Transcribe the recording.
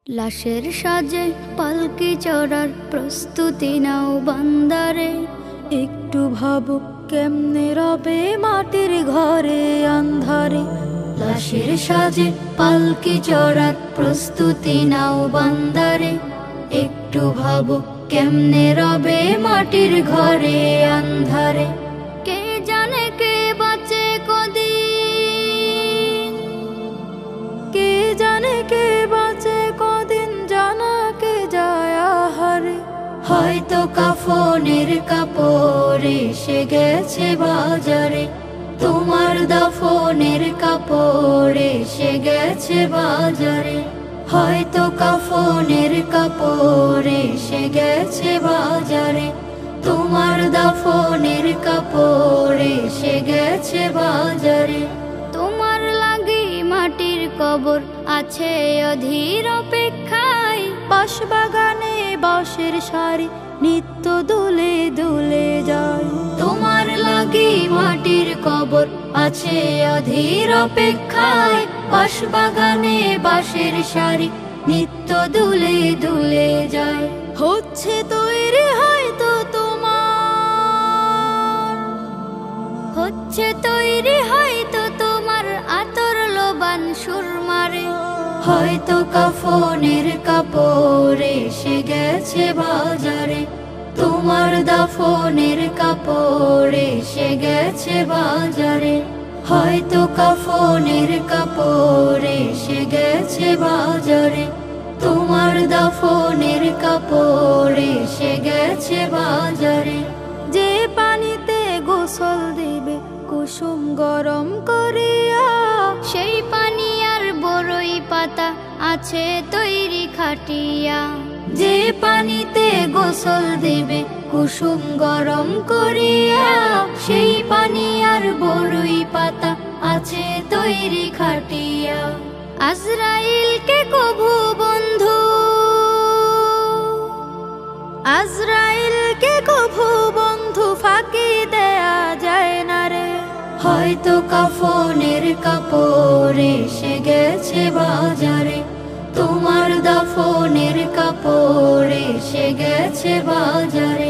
লাশের সাজে পালকি চড়ার প্রস্তুতি নাও বান্দারে। একটু ভাবো কেমনে রবে মাটির ঘরে আন্ধারে। লাশের সাজে পালকি চড়ার প্রস্তুতি নাও বান্দারে। একটু ভাবো কেমনে রবে মাটির ঘরে আন্ধারে। কে জানে কে বাঁচে কদিন, কে জানে কে বাঁচে কদিন, জানা কে যায় আহারে। হয়তো কাফনের কাপড় এসে গেছে বাজারে। তোমার দাফনের কাপড় এসে গেছে বাজারে। হয়তো কাফনের কাপড় এসে গেছে বাজারে। তোমার দাফনের কাপড় এসে গেছে বাজারে। তোমার লাগি মাটির কবর আছে অধীর অপেক্ষায়। বাঁশবাগানে বাঁশের সারি নিত্য দুলে দুলে যায়। তোমার লাগি মাটির কবর আছে অধীর অপেক্ষায়। বাঁশবাগানে বাঁশের সারি নিত্য দুলে দুলে যায়। হচ্ছে তৈরি হয়তো তোমার, হচ্ছে তৈরি হয়তো তোমার আতর লোবান সুরমারে। হয়তো কাফনের কাপড় এসে গেছে বাজারে। তোমার দাফনের কাপড় এসে গেছে বাজারে। হয়তো কাফনের কাপড় এসে গেছে বাজারে। তোমার দাফনের কাপড় এসে গেছে বাজারে। যে পানিতে গোসল দিবে কুসুম গরম করিয়া, সেই পানি আর বড়ই পাতা আছে তৈরি খাটিয়া। যে পানিতে গোসল দিবে কুসুম গরম করিয়া, সেই পানি আর বড়ই পাতা আছে তৈরি খাটিয়া। আজরাইলকে কভু বন্ধু, আজরাইলকে কভু বন্ধু ফাঁকি দেয়া যায় না রে। হয়তো কাফনের কাপড় এসে গেছে বাজারে। তোমার দাফনের কাপড় এসে গেছে বাজারে।